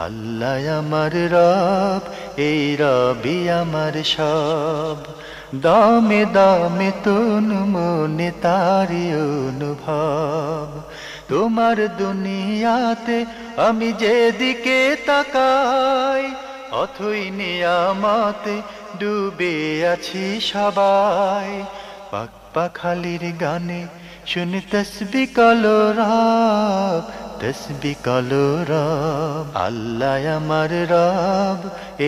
আল্লাহ আমার রব, এই রবি আমার সব। দামে দামে তন মনে তারি অনুভব। তোমার দুনিয়াতে আমি যেদিকে তাকাই, অথই নিয়ামতে ডুবে আছি সবাই। পাক পাখালির গানে শুনি তসবি কলো রব, তসবি কলো রব। আল্লাহ আমার রব,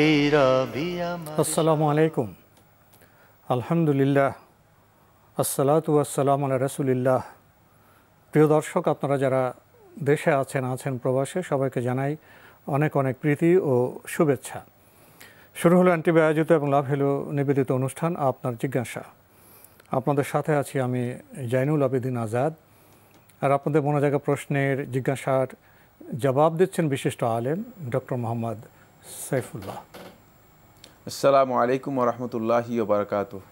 এই রবি আমার। আসসালামু আলাইকুম। আলহামদুলিল্লাহ, আসসালাতু ওয়াসসালামু আলা রাসূলিল্লাহ। প্রিয় দর্শক, আপনারা যারা দেশে আছেন প্রবাসে, সবাইকে জানাই অনেক অনেক প্রীতি ও শুভেচ্ছা। শুরু হলো এনটিভি আয়োজিত এবং লাভ হলো নিবেদিত অনুষ্ঠান আপনার জিজ্ঞাসা। আপনাদের সাথে আছি আমি জাইনুল আবেদিন আজাদ। আর আপনাদের মনে জায়গা প্রশ্নের জিজ্ঞাসার জবাব দিচ্ছেন বিশিষ্ট আলেম ডক্টর মোহাম্মদ সাইফুল্লাহ। আসসালামু আলাইকুম ওয়া রাহমাতুল্লাহি ওয়া বারাকাতুহু।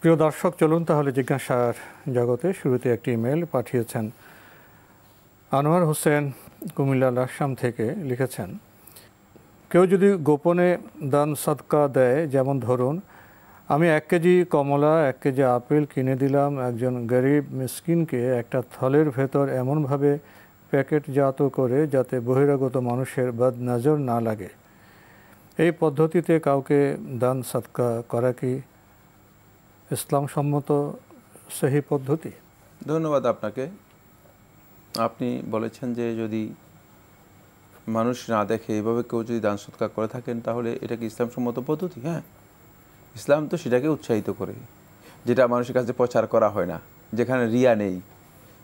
প্রিয় দর্শক, চলুন তাহলে জিজ্ঞাসার জগতে। শুরুতে একটি ইমেল পাঠিয়েছেন আনোয়ার হোসেন কুমিল্লা লাকসাম থেকে। লিখেছেন, কেউ যদি গোপনে দান সদকা দেয়, যেমন ধরুন আমি 1 কেজি কমলা 1 কেজি আপেল কিনে দিলাম একজন গরিব মিসকিনকে একটা থলের ভেতর এমনভাবে প্যাকেটজাত করে যাতে বহিরাগত মানুষের বদনজর না লাগে, এই পদ্ধতিতে কাউকে দান সদকা করা কি ইসলামসম্মত সহি পদ্ধতি? ধন্যবাদ আপনাকে। আপনি বলেছেন যে যদি মানুষ না দেখে এভাবে কেউ যদি দান সৎকার করে থাকেন, তাহলে এটা কি ইসলামসম্মত পদ্ধতি? হ্যাঁ, ইসলাম তো সেটাকে উৎসাহিত করে, যেটা মানুষের কাছে প্রচার করা হয় না, যেখানে রিয়া নেই,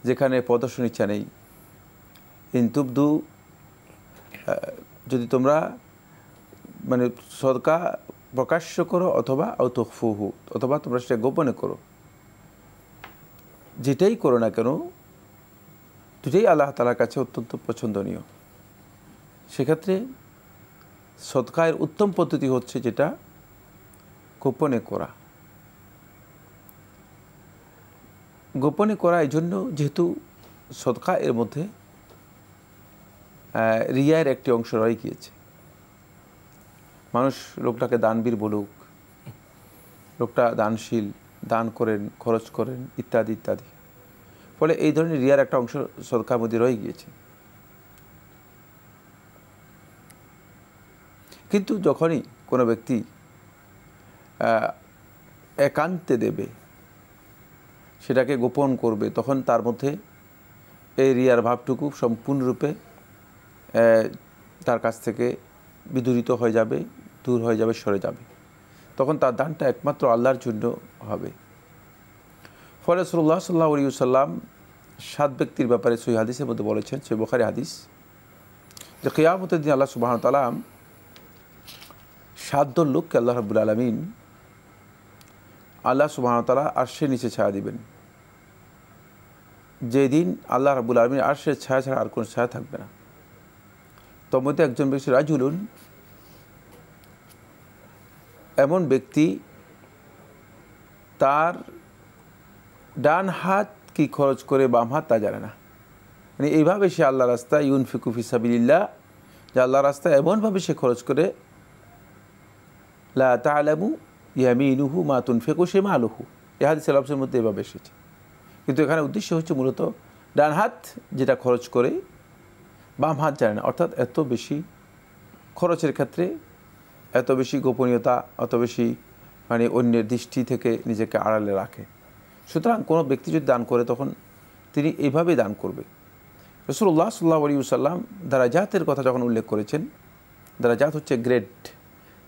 যেখানে প্রদর্শন ইচ্ছা নেই। ইনতুবদু, যদি তোমরা মানে সদকা প্রকাশ্য করো অথবা আউতুখফুহু, অথবা তোমরা সেটা গোপনে করো, যেটাই করো না কেন দুটাই আল্লাহ তাআলার কাছে অত্যন্ত পছন্দনীয়। সেক্ষেত্রে সদকায়ের উত্তম পদ্ধতি হচ্ছে যেটা গোপনে করা। গোপনে করা এই জন্য, যেহেতু সদকা এর মধ্যে রিয়ার একটি অংশ রয়ে গিয়েছে। মানুষ লোকটাকে দানবীর বলুক, লোকটা দানশীল, দান করেন, খরচ করেন ইত্যাদি ইত্যাদি, ফলে এই ধরনের রিয়ার একটা অংশ সদকার মধ্যে রয়ে গিয়েছে। কিন্তু যখনই কোনো ব্যক্তি একান্তে দেবে, সেটাকে গোপন করবে, তখন তার মধ্যে এই রিয়ার ভাবটুকু সম্পূর্ণরূপে তার কাছ থেকে বিদূরিত হয়ে যাবে, দূর হয়ে যাবে, সরে যাবে। তখন তার দানটা একমাত্র আল্লাহর জন্য হবে। ফলে রাসূলুল্লাহ সাল্লাল্লাহু আলাইহি ওয়াসাল্লাম 7 ব্যক্তির ব্যাপারে সহিহ হাদিসের মধ্যে বলেছেন, সহিহ বুখারী হাদিস, যে কিয়ামতের দিন আল্লাহ সুবহানাহু ওয়া তাআলা 7 দল লোককে আল্লাহ রাব্বুল আলামিন আল্লাহ সুবহানাহু ওয়া তাআলা আরশের নিচে ছায়া দিবেন। যেদিন আল্লাহ রাব্বুল আলামিন আরশের ছায়া ছাড়া আর কোনো ছায়া থাকবে না। তোর মধ্যে একজন ব্যক্তি রাজুলুন, এমন ব্যক্তি তার ডান হাত কি খরচ করে বাম হাত তা জানে না। মানে এইভাবে সে আল্লাহ রাস্তায় ইউনফিকু ফি সাবিলিল্লাহ, যে আল্লাহ রাস্তায় এমনভাবে সে খরচ করে, লা তা'লামু ইয়ামিনুহু মা তুনফিকু শিমালুহু, এই হাদিসের লফজের মধ্যে এভাবে এসেছে। কিন্তু এখানে উদ্দেশ্য হচ্ছে মূলত ডান হাত যেটা খরচ করে বাম হাত জানে না, অর্থাৎ এত বেশি খরচের ক্ষেত্রে এত বেশি গোপনীয়তা, অত বেশি মানে অন্যের দৃষ্টি থেকে নিজেকে আড়ালে রাখে। সুতরাং কোনো ব্যক্তি যদি দান করে, তখন তিনি এইভাবেই দান করবে। রাসূলুল্লাহ সাল্লাল্লাহু আলাইহি ওয়াসাল্লাম দারাজাতের কথা যখন উল্লেখ করেছেন, দারাজাত হচ্ছে গ্রেড,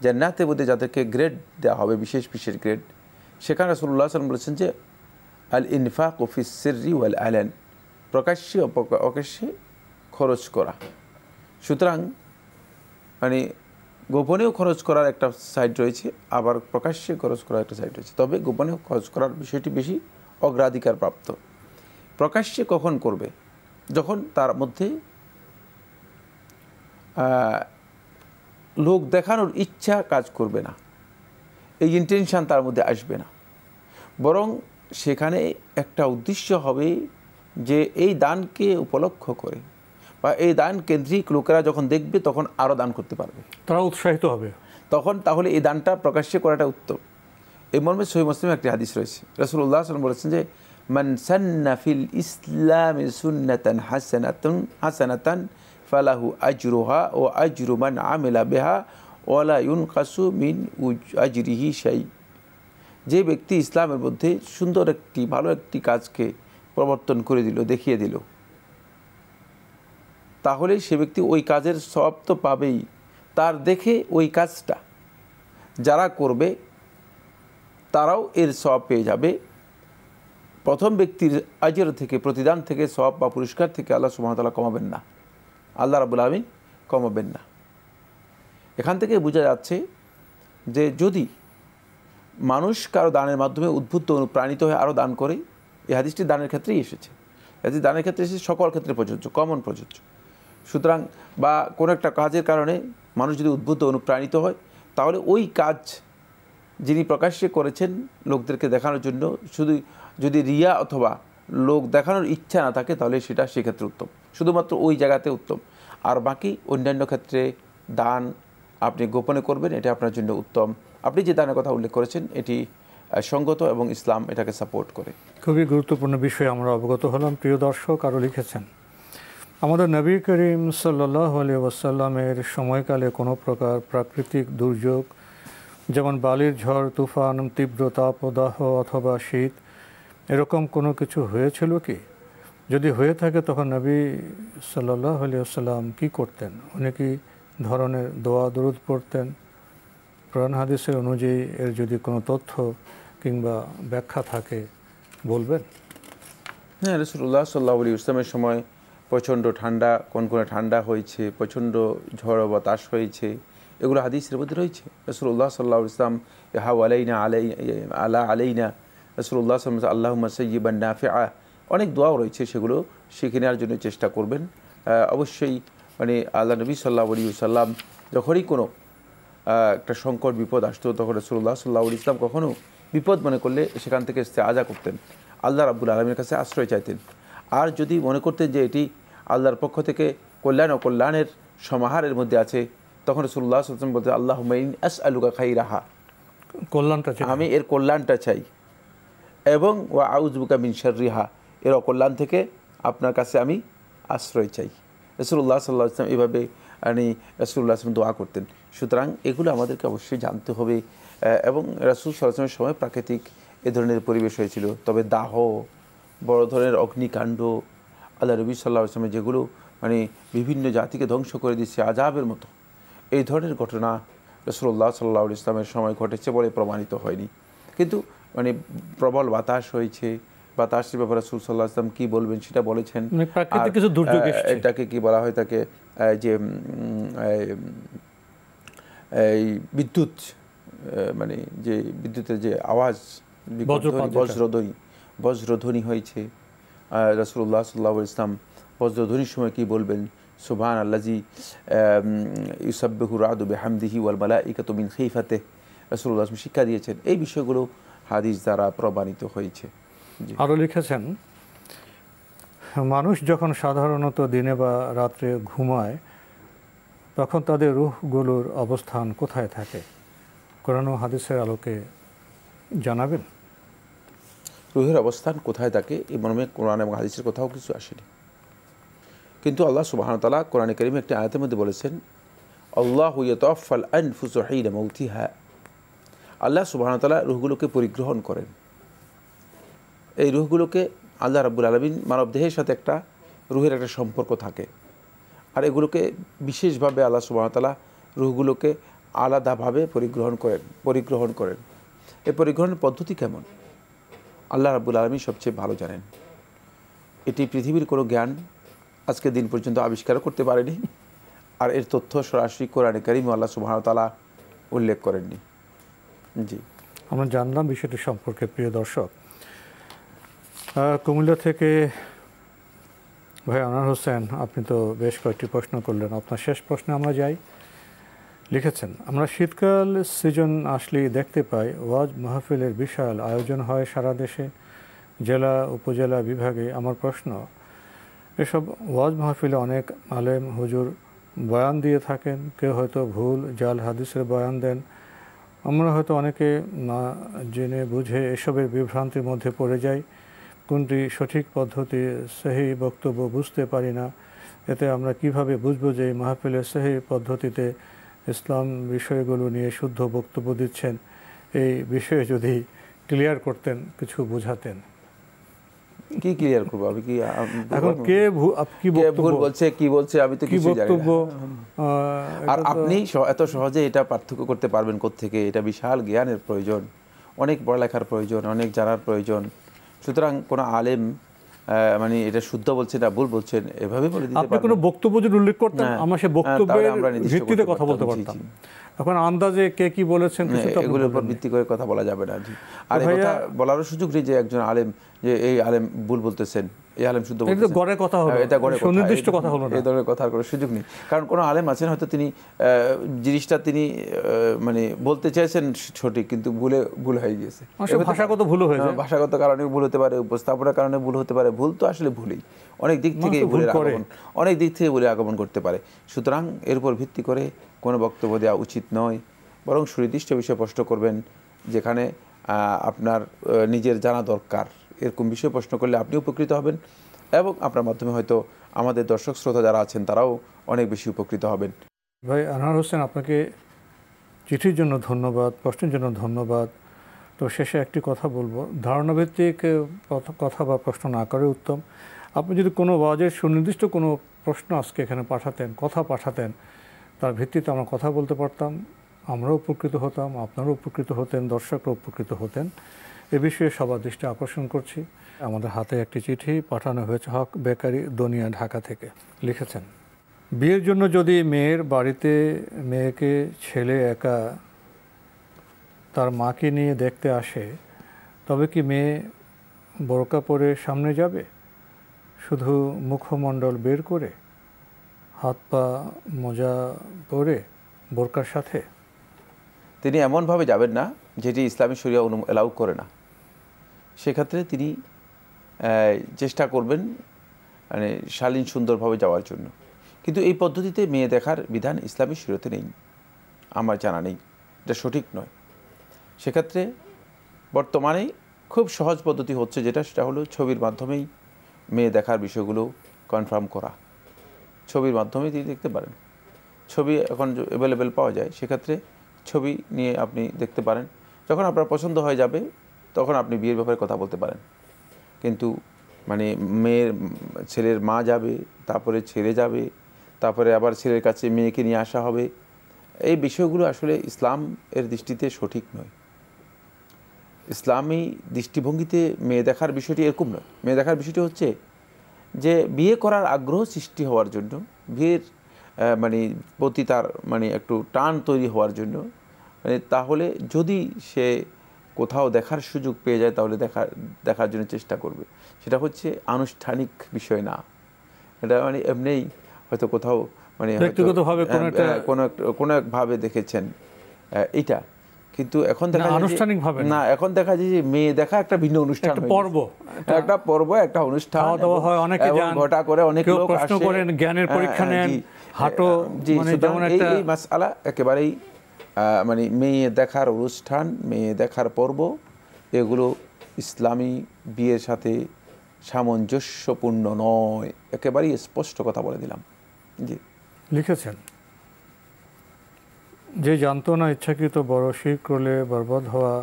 জান্নাতের মধ্যে যাদেরকে গ্রেড দেওয়া হবে, বিশেষ বিশেষ গ্রেড, সেখানে রাসূলুল্লাহ সাল্লাল্লাহু আলাইহি ওয়াসাল্লাম বলেছেন যে আল ইনফাকু ফিস সিররি ওয়াল আলান, প্রকাশ্যে অপ্রকাশ্যে খরচ করা। সুতরাং মানে গোপনেও খরচ করার একটা সাইড রয়েছে, আবার প্রকাশ্যে খরচ করার একটা সাইড রয়েছে। তবে গোপনেও খরচ করার বিষয়টি বেশি অগ্রাধিকার প্রাপ্ত। প্রকাশ্যে কখন করবে? যখন তার মধ্যে লোক দেখানোর ইচ্ছা কাজ করবে না, এই ইন্টেনশন তার মধ্যে আসবে না, বরং সেখানে একটা উদ্দেশ্য হবে যে এই দানকে উপলক্ষ করে বা এই দান কেন্দ্রিক লোকেরা যখন দেখবে তখন আরও দান করতে পারবে, তারা উৎসাহিত হবে তখন তাহলে এই দানটা প্রকাশ্যে করাটা উত্তম। এই মর্মে সহিহ মুসলিমে একটি হাদিস রয়েছে, রাসূলুল্লাহ সাল্লাল্লাহু আলাইহি ওয়াসাল্লাম বলেছেন যে মান সান্না ফিল ইসলামি সুন্নাতান হাসানাতান ফালাহু আজরুহা ওয়া আজরু মান আমিলা বিহা ওয়ালা ইউনকাসু মিন আজরিহি শাই। যে ব্যক্তি ইসলামের মধ্যে সুন্দর একটি ভালো একটি কাজকে প্রবর্তন করে দিল, দেখিয়ে দিল, তাহলে সে ব্যক্তি ওই কাজের সওয়াব তো পাবেই, তার দেখে ওই কাজটা যারা করবে তারাও এর সওয়াব পেয়ে যাবে। প্রথম ব্যক্তির আজর থেকে, প্রতিদান থেকে, সওয়াব বা পুরস্কার থেকে আল্লাহ সুবহানাহু ওয়া তাআলা কমাবেন না, আল্লাহ রাব্বুল আলামিন কমাবেন না। এখান থেকে বোঝা যাচ্ছে যে যদি মানুষ কারো দানের মাধ্যমে উদ্বুদ্ধ অনুপ্রাণিত হয়ে আরও দান করে, এই হাদিসটি দানের ক্ষেত্রেই এসেছে, এই দানের ক্ষেত্রে এসেছে, সকল ক্ষেত্রে প্রযোজ্য, কমন প্রযোজ্য। সুতরাং বা কোনো একটা কাজের কারণে মানুষ যদি উদ্বুদ্ধ অনুপ্রাণিত হয়, তাহলে ওই কাজ যিনি প্রকাশ্যে করেছেন লোকদেরকে দেখানোর জন্য, শুধু যদি রিয়া অথবা লোক দেখানোর ইচ্ছা না থাকে, তাহলে সেটা সেক্ষেত্রে উত্তম, শুধুমাত্র ওই জায়গাতে উত্তম। আর বাকি অন্যান্য ক্ষেত্রে দান আপনি গোপনে করবেন, এটা আপনার জন্য উত্তম। আপনি যে দানের কথা উল্লেখ করেছেন এটি সঙ্গত এবং ইসলাম এটাকে সাপোর্ট করে। খুবই গুরুত্বপূর্ণ বিষয়ে আমরা অবগত হলাম। প্রিয় দর্শক, আরও লিখেছেন, আমাদের নবী করিম সাল্লাল্লাহু আলাইহি ওয়াসাল্লামের সময়কালে কোনো প্রকার প্রাকৃতিক দুর্যোগ যেমন বালির ঝড়, তুফান, তীব্র তাপদাহ অথবা শীত এরকম কোনো কিছু হয়েছিল কি? যদি হয়ে থাকে তখন নবী সাল্লাল্লাহু আলাইহি ওয়াসাল্লাম কী করতেন? উনি কি ধরনের দোয়া দরুদ পড়তেন? কোরআন হাদিসের অনুযায়ী এর যদি কোনো তথ্য কিংবা ব্যাখ্যা থাকে বলবেন। হ্যাঁ, রাসূলুল্লাহ সাল্লাল্লাহু আলাইহি ওয়াসাল্লামের সময় প্রচণ্ড ঠান্ডা, কোন ঠান্ডা হয়েছে, প্রচণ্ড ঝড় বাতাস হয়েছে, এগুলো হাদিসের মধ্যে রয়েছে। রাসূলুল্লাহ সাল্লাল্লাহু আলাইহি ওয়াসাল্লাম ইহা আলাইনা আলাইনা রাসূলুল্লাহ সাল্লাল্লাহু আলাইহি ওয়াসাল্লাম আল্লাহুম্মা সাইয়্যিবান নাফিআ, অনেক দোয়াও রয়েছে, সেগুলো শিখে নেওয়ার জন্য চেষ্টা করবেন। অবশ্যই মানে আল্লাহ নবী সাল্লাল্লাহু আলাইহি ওয়াসাল্লাম যখনই কোনো একটা সংকট বিপদ আসতো, তখন রাসূলুল্লাহ সাল্লাল্লাহু আলাইহি ওয়াসাল্লাম কখনও বিপদ মনে করলে সেখান থেকে ইস্তেআজা করতেন, আল্লাহ রাব্বুল আলামিনের কাছে আশ্রয় চাইতেন। আর যদি মনে করতেন যে এটি আল্লাহর পক্ষ থেকে কল্যাণ ও কল্যাণের সমাহারের মধ্যে আছে, তখন রাসূলুল্লাহ সাল্লাল্লাহু আলাইহি ওয়াসাল্লাম বলতেন আল্লাহুম্মা ইন্নী আসআলুকা খাইরাহা, কল্যাণটা চাই, আমি এর কল্যাণটা চাই, এবং ওয়া আউযু বিকা মিন শাররিহা, এর অকল্যাণ থেকে আপনার কাছে আমি আশ্রয় চাই। রাসূলুল্লাহ সাল্লাল্লাহু আলাইহি ওয়াসাল্লাম এভাবে রাসূলুল্লাহ সাল্লাল্লাহু আলাইহি ওয়াসাল্লাম দোয়া করতেন। সুতরাং এগুলো আমাদেরকে অবশ্যই জানতে হবে। এবং রাসূল সাল্লাল্লাহু আলাইহি ওয়াসাল্লামের সময় প্রাকৃতিক এ ধরনের পরিবেশ হয়েছিল, তবে দাহ, বড় ধরনের অগ্নিকাণ্ড, আল্লাহ নবী সাল্লাল্লাহু আলাইহি ওয়াসাল্লাম যেগুলো মানে বিভিন্ন জাতিকে ধ্বংস করে দিচ্ছে আযাবের মতো, এই ধরনের ঘটনা রাসূলুল্লাহ সাল্লাল্লাহু আলাইহি ওয়াসাল্লামের সময় ঘটেছে বলে প্রমাণিত হয়নি। কিন্তু মানে প্রবল বাতাস হয়েছে, বাতাসের ব্যাপারে রাসূল সাল্লাল্লাহু আলাইহি ওয়াসাল্লাম কী বলবেন সেটা বলেছেন। কিছু দুর্যোগ এটাকে কি বলা হয়, তাকে যে এই বিদ্যুৎ মানে যে বিদ্যুতের যে আওয়াজ, বজ্রধ্বনি হয়েছে। রাসূলুল্লাহ সাল্লাল্লাহু আলাইহি ওয়াসাল্লাম বজ্রধ্বনির সময় কী বলবেন, সুবহান আল্লাযী ইউসাব্বিহু রা'দু বিহামদিহি ওয়াল মালাইকাতু মিন খিফাতিহি, রাসূলুল্লাহ শিক্ষা দিয়েছেন। এই বিষয়গুলো হাদিস দ্বারা প্রমাণিত হয়েছে। আরও লিখেছেন, মানুষ যখন সাধারণত দিনে বা রাত্রে ঘুমায় তখন তাদের রূহগুলোর অবস্থান কোথায় থাকে? কোরআন ও হাদিসের আলোকে জানাবেন। রূহের অবস্থান কোথায় থাকে এই মর্মে কোরআন এবং হাদিসের কোথাও কিছু আসেনি, কিন্তু আল্লাহ সুবহানাহু ওয়া তাআলা কোরআনে কারীমে একটি আয়াতের মধ্যে বলেছেন, আল্লাহু ইয়াতাওয়াফাল আনফুসা হিনা মাউতিহা, আল্লাহ সুবহানাহু ওয়া তাআলা রূহগুলোকে পরিগ্রহণ করেন। এই রূহগুলোকে আল্লাহ রাব্বুল আলামিন মানবদেহের সাথে একটা রূহের একটা সম্পর্ক থাকে, আর এগুলোকে বিশেষভাবে আল্লাহ সুবহানাহু ওয়া তাআলা রূহগুলোকে আলাদাভাবে পরিগ্রহণ করেন। এই পরিগ্রহণের পদ্ধতি কেমন আল্লাহ রাব্বুল আলামিন সবচেয়ে ভালো জানেন। এটি পৃথিবীর কোনো জ্ঞান আজকে দিন পর্যন্ত আবিষ্কার করতে পারেনি, আর এর তথ্য সরাসরি কোরআনে কারীমে আল্লাহ সুবহানাহু ওয়া তাআলা উল্লেখ করেননি। জি, আমরা জানলাম বিষয়টি সম্পর্কে। প্রিয় দর্শক, কুমিল্লা থেকে ভাই আনোয়ার হোসেন, আপনি তো বেশ কয়েকটি প্রশ্ন করলেন, আপনার শেষ প্রশ্নে আমরা যাই। লিখেছেন, আমরা শীতকাল সিজন আসলেই দেখতে পাই ওয়াজ মাহফিলের বিশাল আয়োজন হয় সারা দেশে, জেলা উপজেলা বিভাগে। আমার প্রশ্ন, এসব ওয়াজ মাহফিলে অনেক আলেম হুজুর বয়ান দিয়ে থাকেন, কেউ হয়তো ভুল জাল হাদিসের বয়ান দেন। আমরা হয়তো অনেকে না জেনে বুঝে এসবের বিভ্রান্তির মধ্যে পড়ে যাই, কোনটি সঠিক পদ্ধতি, সহি বক্তব্য বুঝতে পারি না। এতে আমরা কিভাবে বুঝবো যে এই মাহফিলে সহি পদ্ধতিতে ইসলাম বিষয়গুলো নিয়ে শুদ্ধ বক্তব্য দিচ্ছেন? এই বিষয়ে যদি ক্লিয়ার করতেন, কিছু বুঝাতেন। কি ক্লিয়ার করবো আমি? কি এখন কে কি ভুল বলছে, কি বলছে, আমি তো কিছু জানি না। আর আপনি এত সহজে এটা পার্থক্য করতে পারবেন কোত্থেকে? এটা বিশাল জ্ঞানের প্রয়োজন, অনেক পড়ালেখার প্রয়োজন, অনেক জানার প্রয়োজন। সুতরাং কোনো আলেম মানে এটা শুদ্ধ বলছেন না ভুল বলছেন এভাবে বলে দিতে পারবেন। আপনি কোনো বক্তব্য যদি উল্লেখ করতেন, আমরা সে বক্তব্যের ভিত্তিতে কথা বলতে পারতাম। এখন আন্দাজে কে কি বলেছেন এগুলোর উপর ভিত্তি করে কথা বলা যাবে না। আর এই কথা বলারও সুযোগ নেই যে একজন আলেম, যে এই আলেম ভুল বলতেছেন, এই আলেম শুদ্ধ বলতেছেন, এটা গড়ে কথা হলো, এটা গড়ে সুনির্দিষ্ট কথা হলো না। এই ধরনের কথার কোনো সুযোগ নেই। কারণ কোনো আলেম আছেন হয়তো তিনি জিনিসটা তিনি মানে বলতে চাইছেন সঠিক, কিন্তু ভুল হয়ে গিয়েছে। ভাষাগত ভুল হয়েছে, ভাষাগত কারণে ভুল হতে পারে, উপস্থাপনার কারণে ভুল হতে পারে। ভুল তো আসলে ভুলই, অনেক দিক থেকে অনেক দিক থেকে ভুলে আগমন করতে পারে। সুতরাং এর উপর ভিত্তি করে কোনো বক্তব্য দেওয়া উচিত নয়, বরং সুনির্দিষ্ট বিষয় প্রশ্ন করবেন যেখানে আপনার নিজের জানা দরকার। এরকম বিষয় প্রশ্ন করলে আপনি উপকৃত হবেন এবং আপনার মাধ্যমে হয়তো আমাদের দর্শক শ্রোতা যারা আছেন তারাও অনেক বেশি উপকৃত হবেন। ভাই আনোয়ার হোসেন, আপনাকে চিঠির জন্য ধন্যবাদ, প্রশ্নের জন্য ধন্যবাদ। তো শেষে একটি কথা বলবো, ধারণাভিত্তিক কথা বা প্রশ্ন না করে উত্তম। আপনি যদি কোনো ওয়াজের সুনির্দিষ্ট কোনো প্রশ্ন আজকে এখানে পাঠাতেন, কথা পাঠাতেন, তার ভিত্তিতে আমরা কথা বলতে পারতাম, আমরাও উপকৃত হতাম, আপনারাও উপকৃত হতেন, দর্শকরা উপকৃত হতেন। এ বিষয়ে সবার দৃষ্টি আকর্ষণ করছি। আমাদের হাতে একটি চিঠি পাঠানো হয়েছে হক বেকারি, দনিয়া, ঢাকা থেকে। লিখেছেন, বিয়ের জন্য যদি মেয়ের বাড়িতে মেয়েকে ছেলে একা তার মাকে নিয়ে দেখতে আসে, তবে কি মেয়ে বোরকা পরে সামনে যাবে, শুধু মুখমণ্ডল বের করে, হাত পা মোজা পরে বোরকার সাথে? তিনি এমনভাবে যাবেন না যেটি ইসলামী শরিয়া এলাউ করে না। সেক্ষেত্রে তিনি চেষ্টা করবেন মানে শালীন সুন্দরভাবে যাওয়ার জন্য। কিন্তু এই পদ্ধতিতে মেয়ে দেখার বিধান ইসলামী শরিয়তে নেই, আমার জানা নেই, এটা সঠিক নয়। সেক্ষেত্রে বর্তমানে খুব সহজ পদ্ধতি হচ্ছে যেটা, সেটা হলো ছবির মাধ্যমেই মেয়ে দেখার বিষয়গুলো কনফার্ম করা। ছবির মাধ্যমেই তিনি দেখতে পারেন, ছবি এখন অ্যাভেলেবেল পাওয়া যায়, সেক্ষেত্রে ছবি নিয়ে আপনি দেখতে পারেন। যখন আপনার পছন্দ হয়ে যাবে তখন আপনি বিয়ের ব্যাপারে কথা বলতে পারেন। কিন্তু মানে ছেলের মা যাবে, তারপরে ছেলে যাবে, তারপরে আবার ছেলের কাছে মেয়েকে নিয়ে আসা হবে, এই বিষয়গুলো আসলে ইসলাম এর দৃষ্টিতে সঠিক নয়। ইসলামী দৃষ্টিভঙ্গিতে মেয়ে দেখার বিষয়টি এরকম নয়। মেয়ে দেখার বিষয়টি হচ্ছে যে বিয়ে করার আগ্রহ সৃষ্টি হওয়ার জন্য, বিয়ের মানে প্রতি তার মানে একটু টান তৈরি হওয়ার জন্য, মানে তাহলে যদি সে কোথাও দেখার সুযোগ পেয়ে যায় তাহলে দেখার জন্য চেষ্টা করবে। সেটা হচ্ছে আনুষ্ঠানিক বিষয় না, এটা মানে এমনিই হয়তো কোথাও মানে ব্যক্তিগতভাবে কোনো একভাবে দেখেছেন এটা। কিন্তু এখন দেখা যায় আনুষ্ঠানিকভাবে না, এখন দেখা যায় যে মেয়ে দেখা একটা ভিন্ন অনুষ্ঠান, একটা পর্ব, একটা অনুষ্ঠান, ঘটা করে অনেক লোক প্রশ্ন করেন, জ্ঞানের পরীক্ষা নেন, হাঁটো, মানে যেমন একটা এই মাসআলা একেবারেই মানে মেয়ে দেখার অনুষ্ঠান, মেয়ে দেখার পর্ব, এগুলো ইসলামী বিয়ের সাথে সামঞ্জস্যপূর্ণ নয়, একেবারেই স্পষ্ট কথা বলে দিলাম। জি, লিখেছেন, যে জানতো না ইচ্ছাকৃত বড় শিরক করলে বরবাদ হওয়া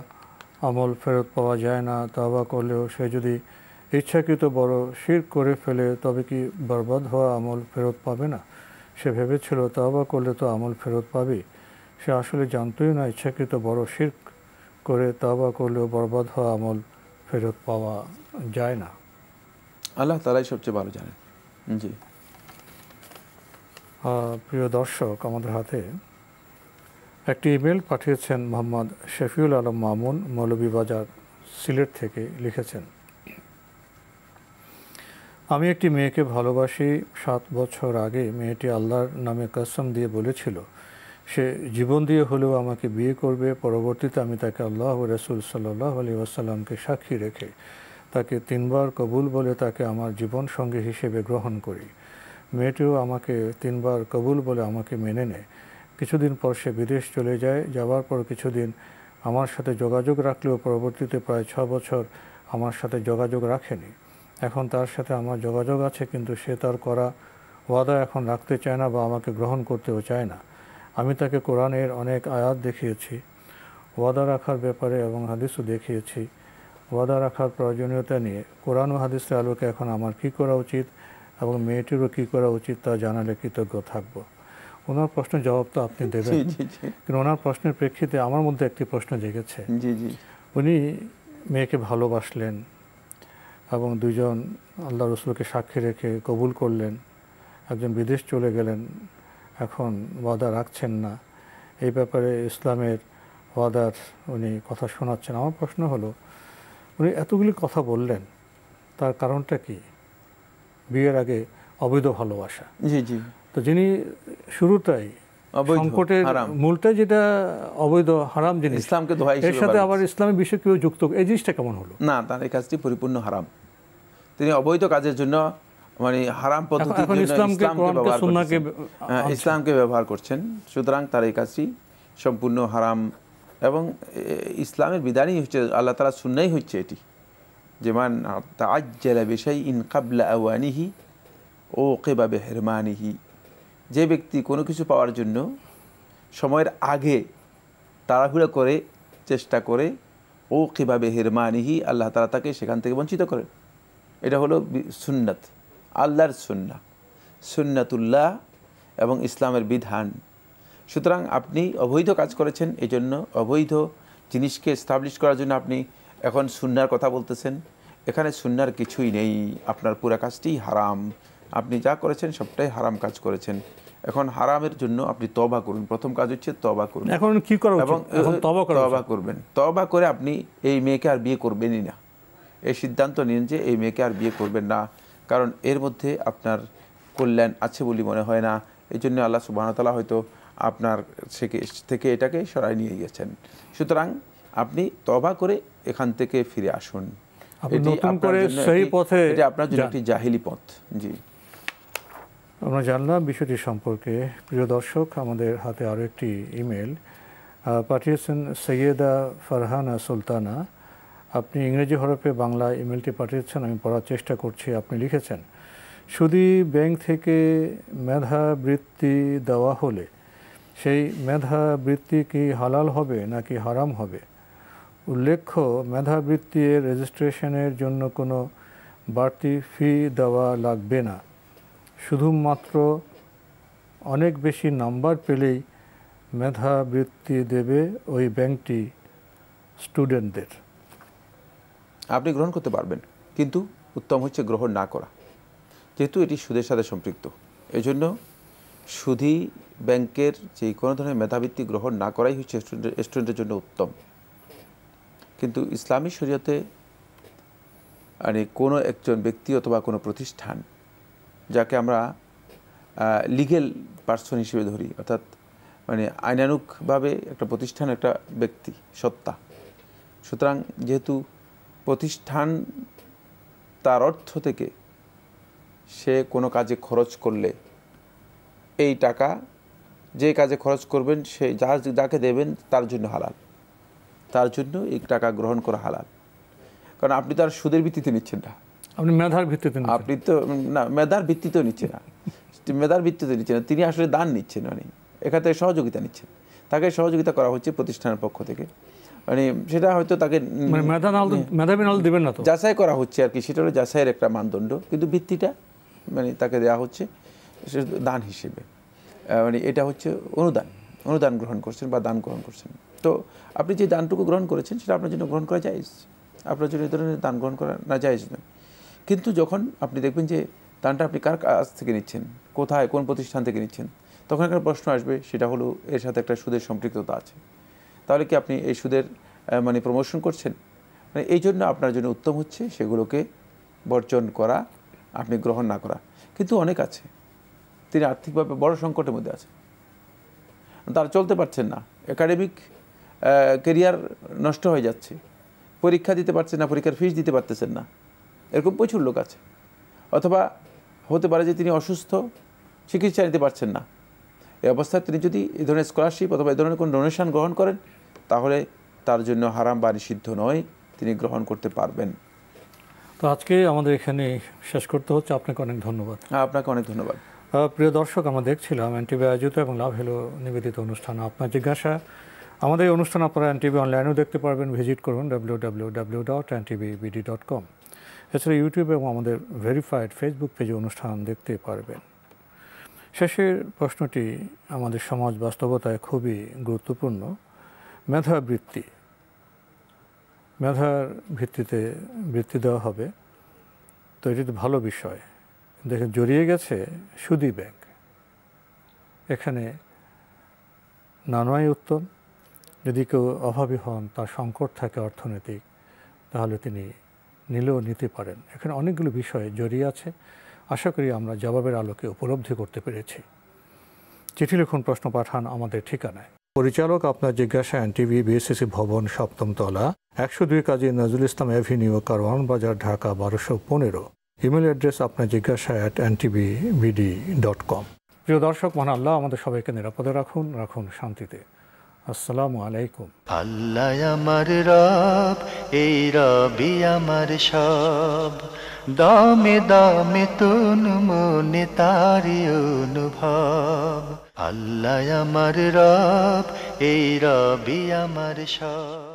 আমল ফেরত পাওয়া যায় না, তওবা করলেও সে যদি ইচ্ছাকৃত বড় শিরক করে ফেলে তবে কি বরবাদ হওয়া আমল ফেরত পাবে না? সে ভেবেছিল তওবা করলে তো আমল ফেরত পাবে, সে আসলে জানতোই না ইচ্ছাকৃত বড় শিরক করে তওবা করলেও বরবাদ হওয়া আমল ফেরত পাওয়া যায় না। আল্লাহ তাআলাই সবচেয়ে ভালো জানেন। জি, প্রিয় দর্শক, আমাদের হাতে একটি ইমেল পাঠিয়েছেন মোহাম্মদ শফিউল আলম মামুন, মৌলভীবাজার, সিলেট থেকে। লিখেছেন, আমি একটি মেয়েকে ভালোবাসি। 7 বছর আগে মেয়েটি আল্লাহর নামে কসম দিয়ে বলেছিল সে জীবন দিয়ে হলেও আমাকে বিয়ে করবে। পরবর্তীতে আমি তাকে আল্লাহ ও রাসূল সাল্লাল্লাহু আলাইহি ওয়াসাল্লামকে সাক্ষী রেখে তাকে 3 বার কবুল বলে তাকে আমার জীবন সঙ্গী হিসেবে গ্রহণ করি। মেয়েটিও আমাকে 3 বার কবুল বলে আমাকে মেনে নেয়। কিছুদিন পর সে বিদেশ চলে যায়। যাওয়ার পর কিছুদিন আমার সাথে যোগাযোগ রাখলেও পরবর্তীতে প্রায় 6 বছর আমার সাথে যোগাযোগ রাখেনি। এখন তার সাথে আমার যোগাযোগ আছে, কিন্তু সে তার করা ওয়াদা এখন রাখতে চায় না বা আমাকে গ্রহণ করতেও চায় না। আমি তাকে কোরআনের অনেক আয়াত দেখিয়েছি ওয়াদা রাখার ব্যাপারে এবং হাদিসও দেখিয়েছি ওয়াদা রাখার প্রয়োজনীয়তা নিয়ে। কোরআন ও হাদিসের আলোকে এখন আমার কী করা উচিত এবং মেয়েটিরও কী করা উচিত তা জানালে কৃতজ্ঞ থাকব। ওনার প্রশ্নের জবাব তো আপনি দেবেন, কিন্তু ওনার প্রশ্নের প্রেক্ষিতে আমার মধ্যে একটি প্রশ্ন জেগেছে। উনি মেয়েকে ভালোবাসলেন এবং দুজন আল্লাহ রসুলকে সাক্ষী রেখে কবুল করলেন, একজন বিদেশ চলে গেলেন, এখন ওয়াদা রাখছেন না, এই ব্যাপারে ইসলামের ওয়াদার উনি কথা শোনাচ্ছেন। আমার প্রশ্ন হলো, উনি এতগুলি কথা বললেন, তার কারণটা কি? বিয়ের আগে অবৈধ ভালোবাসা। তো যিনি শুরুটাই সংকটের মূলটা যেটা অবৈধ হারাম জিনিস, ইসলামকে দোহাই এর সাথে আবার ইসলামের বিষয় কেউ যুক্ত, এই জিনিসটা কেমন হলো? না, তার এই কাজটি পরিপূর্ণ হারাম। তিনি অবৈধ কাজের জন্য মানে হারাম পদ্ধতির জন্য ইসলামকে ব্যবহার করছেন। সুতরাং তার এই কাজটি সম্পূর্ণ হারাম এবং ইসলামের বিধানই হচ্ছে, আল্লাহ তাআলা সুন্নাহই হচ্ছে এটি, যেমন তাআজ্জালা বিশাইইন ক্বাবলা আওয়ানিহি উকিবা বিহিরমানিহি। যে ব্যক্তি কোনো কিছু পাওয়ার জন্য সময়ের আগে তাড়াহুড়া করে চেষ্টা করে, উকিবা বিহিরমানিহি, আল্লাহ তাআলা তাকে সেখান থেকে বঞ্চিত করেন। এটা হলো সুন্নাত, আল্লাহর সুন্নাহ, সুন্নাতুল্লাহ এবং ইসলামের বিধান। সুতরাং আপনি অবৈধ কাজ করেছেন, এই জন্য অবৈধ জিনিসকে এস্টাবলিশ করার জন্য আপনি এখন সুন্নার কথা বলতেছেন। এখানে সুন্নার কিছুই নেই, আপনার পুরো কাজটি হারাম। আপনি যা করেছেন সবটাই হারাম কাজ করেছেন। এখন হারামের জন্য আপনি তওবা করুন। প্রথম কাজ হচ্ছে তওবা করুন। এখন কি করা উচিত? এবং তওবা করবেন। তওবা করে আপনি এই মেয়েকে আর বিয়ে করবেনই না। এই সিদ্ধান্ত নিন যে এই মেয়েকে আর বিয়ে করবেন না, কারণ এর মধ্যে আপনার কল্যাণ আছে বলে মনে হয় না। এই জন্য আল্লাহ সুবহানাহু ওয়া তাআলা হয়তো আপনার থেকে এটাকে সরাই নিয়ে গেছেন। সুতরাং আপনি তওবা করে এখান থেকে ফিরে আসুন। এটি আপনার জন্য একটি জাহিলি পথ। জি, আমরা জানলাম বিষয়টি সম্পর্কে। প্রিয় দর্শক, আমাদের হাতে আরও একটি ইমেল পাঠিয়েছেন সৈয়দা ফারহানা সুলতানা। আপনি ইংরেজি হরফে বাংলা ইমেলটি পাঠিয়েছেন, আমি পড়ার চেষ্টা করছি। আপনি লিখেছেন, সুদী ব্যাংক থেকে মেধাবৃত্তি দেওয়া হলে সেই মেধাবৃত্তি কি হালাল হবে নাকি হারাম হবে? উল্লেখ্য, মেধাবৃত্তির রেজিস্ট্রেশনের জন্য কোনো বাড়তি ফি দেওয়া লাগবে না, শুধুমাত্র অনেক বেশি নাম্বার পেলেই মেধাবৃত্তি দেবে ওই ব্যাংকটি স্টুডেন্টদের। আপনি গ্রহণ করতে পারবেন, কিন্তু উত্তম হচ্ছে গ্রহণ না করা, যেহেতু এটি সুদের সাথে সম্পৃক্ত। এই জন্য সুদী ব্যাংকের যে কোনো ধরনের মেধাবৃত্তি গ্রহণ না করাই হচ্ছে স্টুডেন্টের জন্য উত্তম। কিন্তু ইসলামী শরীয়তে মানে কোনো একজন ব্যক্তি অথবা কোনো প্রতিষ্ঠান, যাকে আমরা লিগেল পার্সন হিসেবে ধরি, অর্থাৎ মানে আইনানুগভাবে একটা প্রতিষ্ঠান একটা ব্যক্তি সত্তা, সুতরাং যেহেতু প্রতিষ্ঠান তার অর্থ থেকে সে কোনো কাজে খরচ করলে এই টাকা যে কাজে খরচ করবেন সে যাকে দেবেন তার জন্য হালাল, তার জন্য এই টাকা গ্রহণ করা হালাল। কারণ আপনি তো আর সুদের ভিত্তিতে নিচ্ছেন না, আপনি মেধার ভিত্তিতে, আপনি তো না মেধার ভিত্তিতেও নিচ্ছেন না, মেধার ভিত্তিতে নিচ্ছেন না, তিনি আসলে দান নিচ্ছেন, মানে এখান থেকে সহযোগিতা নিচ্ছেন। তাকে সহযোগিতা করা হচ্ছে প্রতিষ্ঠানের পক্ষ থেকে, মানে সেটা হয়তো তাকে দেবেন না, তো যাচাই করা হচ্ছে আর কি, সেটা হলো যাচাইয়ের একটা মানদণ্ড, কিন্তু ভিত্তিটা মানে তাকে দেওয়া হচ্ছে দান হিসেবে, মানে এটা হচ্ছে অনুদান গ্রহণ করছেন বা দান গ্রহণ করছেন। তো আপনি যে দানটুকু গ্রহণ করেছেন সেটা আপনার জন্য গ্রহণ করা জায়েজ, আপনার জন্য এই ধরনের দান গ্রহণ করা না জায়েজ নয়। কিন্তু যখন আপনি দেখবেন যে দানটা আপনি কার কাছ থেকে নিচ্ছেন, কোথায় কোন প্রতিষ্ঠান থেকে নিচ্ছেন, তখন একটা প্রশ্ন আসবে, সেটা হলো এর সাথে একটা সুদের সম্পৃক্ততা আছে। তাহলে কি আপনি এই সুদের মানে প্রমোশন করছেন? মানে এই জন্য আপনার জন্য উত্তম হচ্ছে সেগুলোকে বর্জন করা, আপনি গ্রহণ না করা। কিন্তু অনেক আছে, তিনি আর্থিকভাবে বড় সংকটের মধ্যে আছে, তারা চলতে পারছেন না, একাডেমিক ক্যারিয়ার নষ্ট হয়ে যাচ্ছে, পরীক্ষা দিতে পারছেন না, পরীক্ষার ফিস দিতে পারতেছেন না, এরকম প্রচুর লোক আছে। অথবা হতে পারে যে তিনি অসুস্থ, চিকিৎসা নিতে পারছেন না, এই অবস্থায় তিনি যদি এই ধরনের স্কলারশিপ অথবা এই ধরনের কোনো ডোনেশন গ্রহণ করেন, তাহলে তার জন্য হারাম বা নিষিদ্ধ নয়, তিনি গ্রহণ করতে পারবেন। তো আজকে আমাদের এখানে শেষ করতে হচ্ছে। আপনাকে অনেক ধন্যবাদ। আপনাকে অনেক ধন্যবাদ। প্রিয় দর্শক, আমরা দেখছিলাম এনটিভি আয়োজিত এবং লাভ হ্যালো নিবেদিত অনুষ্ঠান আপনার জিজ্ঞাসা। আমাদের এই অনুষ্ঠান আপনারা এনটিভি অনলাইনেও দেখতে পারবেন, ভিজিট করুন www.ntvbd.com। এছাড়া ইউটিউবে এবং আমাদের ভেরিফাইড ফেসবুক পেজে অনুষ্ঠান দেখতে পারবেন। শেষের প্রশ্নটি আমাদের সমাজ বাস্তবতায় খুবই গুরুত্বপূর্ণ। মেধাবৃত্তি, মেধার ভিত্তিতে বৃত্তি দেওয়া হবে, তো এটি তো ভালো বিষয়। দেখে জড়িয়ে গেছে সুদী ব্যাংক। এখানে না নেওয়াই উত্তম। যদি কেউ অভাবী হন, তার সংকট থাকে অর্থনৈতিক, তাহলে তিনি নিলেও নিতে পারেন। এখানে অনেকগুলো বিষয় জড়িয়ে আছে। আশা করি আমরা জবাবের আলোকে উপলব্ধি করতে পেরেছি। চিঠি লিখুন, প্রশ্ন পাঠান আমাদের ঠিকানায়। পরিচালক আপনার জিজ্ঞাসা, এনটিভি, বিএসসিসি ভবন, ৭ম তলা, ১০২ কাজী নজরুল ইসলাম অ্যাভিনিউ, কারওয়ান বাজার, ঢাকা ১২১৫। ইমেল অ্যাড্রেস আপনার জিজ্ঞাসা @ntvbd.com। প্রিয় দর্শক, মহান আল্লাহ আমাদের সবাইকে নিরাপদে রাখুন, রাখুন শান্তিতে। আসসালামু আলাইকুম। আল্লাহ আমার রব, এই রবি আমার সব, দামে দামে তুন মনে তারি অনুভব। আল্লাহ আমার রব, এই রবি আমার সব।